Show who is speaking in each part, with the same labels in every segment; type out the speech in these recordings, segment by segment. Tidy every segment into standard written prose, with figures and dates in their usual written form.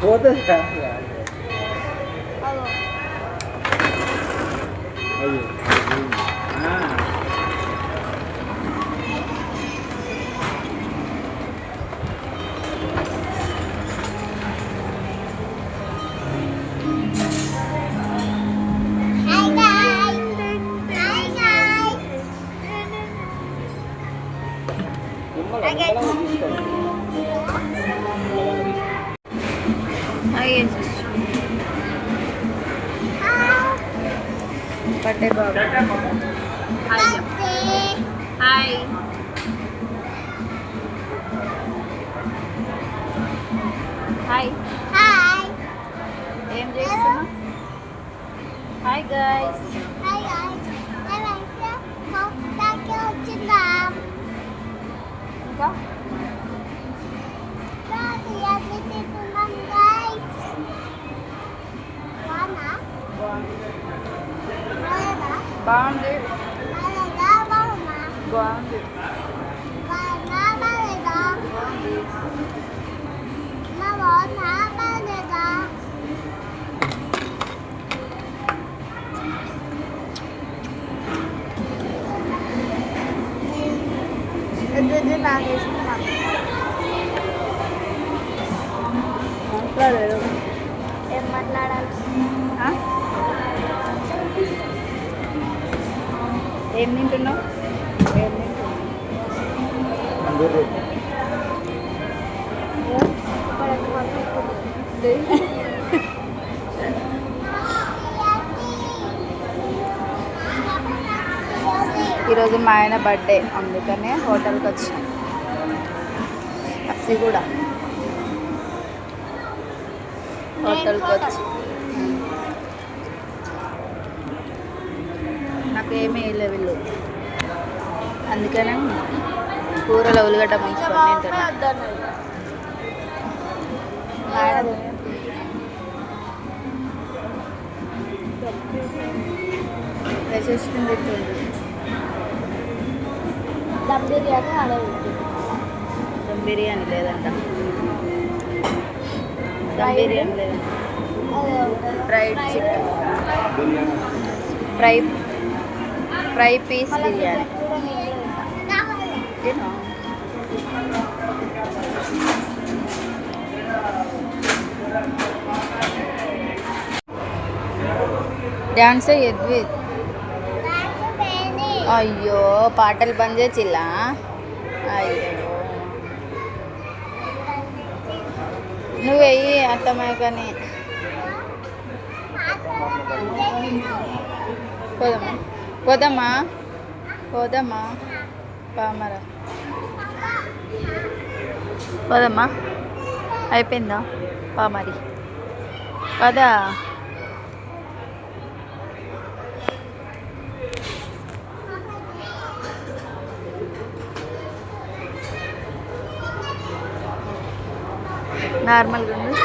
Speaker 1: పోతుంది అయ్యో
Speaker 2: బర్త్డే బాబు hi hi hi ఏం చేస్తున్నా హాయ్ గైస్ ఇంకా బాగుంది బాగుంది మాట్లాడలేదు ఏం మాట్లాడాలి ఏం తింటున్నావు ఏం ఈరోజు మా ఆయన బర్త్డే అందుకనే హోటల్కి వచ్చాం అప్సి కూడా హోటల్కి వచ్చి నాకేమీ వేయలే వీళ్ళు అందుకనే కూరలో ఉల్లిగడ్డ ముంచుకొని తింటున్నా వేసేసుకుని తింటుంది దమ్ బిర్యానీ దమ్ బిర్యానీ లేదంట దమ్ బిర్యానీ లేదంట fried chicken fry piece biryani dance ఎద్విత్ అయ్యో పాటలు బంద్ చేసిల్లా అయ్యో నువ్వు వెయ్యి అత్తమ్మాయి కానీ పోదమ్మా పోదమ్మా పోదమ్మా పామరా పోదమ్మా అయిపోయిందా పామరి పదా నార్మల్గా ఉంది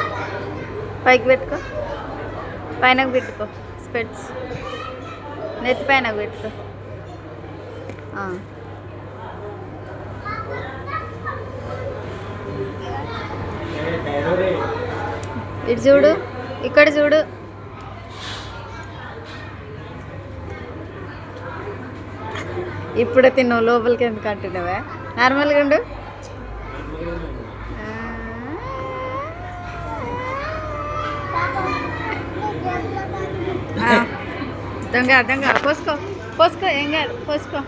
Speaker 2: పైకి పెట్టుకో పైనకు పెట్టుకో స్పెట్స్ నెత్తి పైనకు పెట్టుకో ఇటు చూడు ఇక్కడ చూడు ఇప్పుడే తిన్నావు లోపలికి ఎందుకు అంటున్నావా నార్మల్గా ఉండు దొంగ దొంగ పోసుకో పోసుకో ఏం కాదు పోసుకో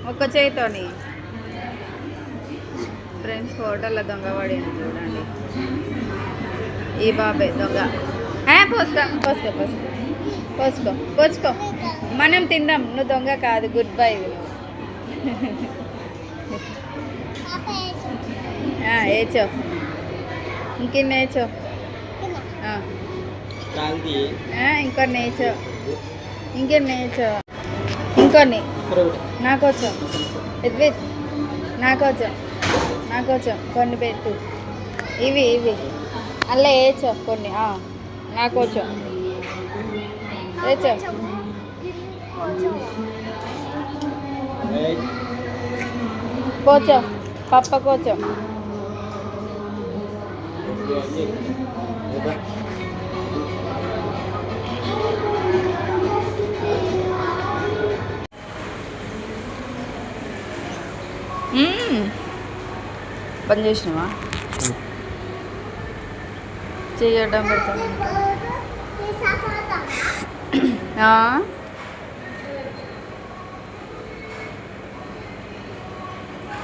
Speaker 2: ఒక్క చేయితోని ఫ్రెండ్స్ హోటల్లో దొంగ పడింది చూడండి ఈ బాబాయ్ దొంగ పోసుకో పోసుకో పోసుకో పోసుకో పోసుకో మనం తిందాం నువ్వు దొంగ కాదు గుడ్ బై ఏచో ఇంకెన్ని ఏచో ఇంకొన్ని నేచో ఇంకెన్ని నేచో ఇంకొన్ని నాకొచ్చు ఎద్విత్ నాకొచ్చు కొన్ని పెట్టు ఇవి అలా వేచో కొన్ని నాకొచ్చు వేచో కోచో పప్ప కోచో పని చేసినావా చేయడం పెడతాను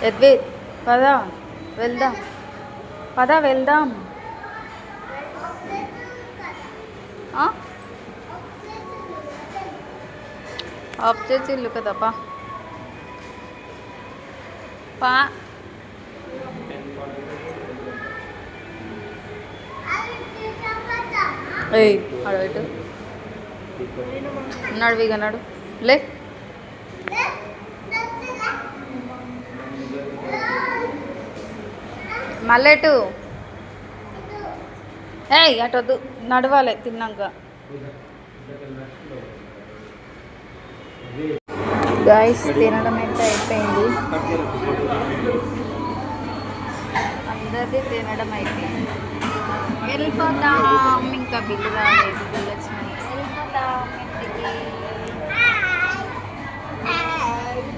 Speaker 2: ఎద్వేద్ పద వెళ్దాం పద వెళ్దాం ఆఫ్ చేసి ఇల్లు కదా పా ఏయ్ అడగట్టు నడువిగా నడు లే మళ్ళెటు ఏయ్ అటొద్దు నడవాలి తిన్నాక గాయస్ తినడం అయితే అయిపోయింది అందరిది తినడం అయిపోయింది వెళ్ళిపోతాం ఇంకా బిల్లు రాలేదు బిల్లు వచ్చినాయి వెళ్ళిపోతాం ఇంటికి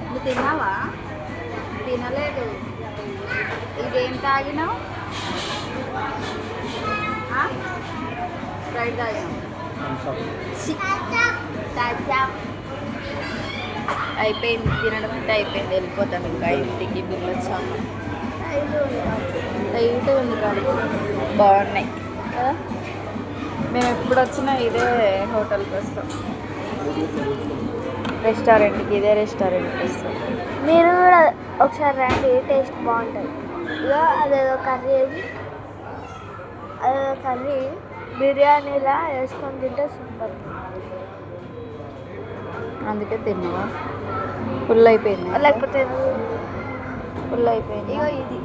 Speaker 2: నువ్వు తిన్నావా తినలేదు ఇదేం తాగినావు స్ప్రైట్ తాగినావు అయిపోయింది తినడం అంటే అయిపోయింది వెళ్ళిపోతాం ఇంకా ఇంటికి బిల్లు వచ్చాము టైట్ ఉంది కానీ బాగున్నాయి కదా మేము ఎప్పుడు వచ్చినా ఇదే హోటల్కి వస్తాం రెస్టారెంట్కి ఇదే రెస్టారెంట్కి వస్తాం
Speaker 1: మీరు కూడా ఒకసారి రండి టేస్ట్ బాగుంటుంది ఇక అదేదో కర్రీ అదేదో కర్రీ బిర్యానీలా వేసుకొని తింటే సూపర్
Speaker 2: అందుకే తిన్నావా ఫుల్ అయిపోయింది
Speaker 1: లేకపోతే
Speaker 2: ఫుల్ అయిపోయింది
Speaker 1: ఇగో ఇది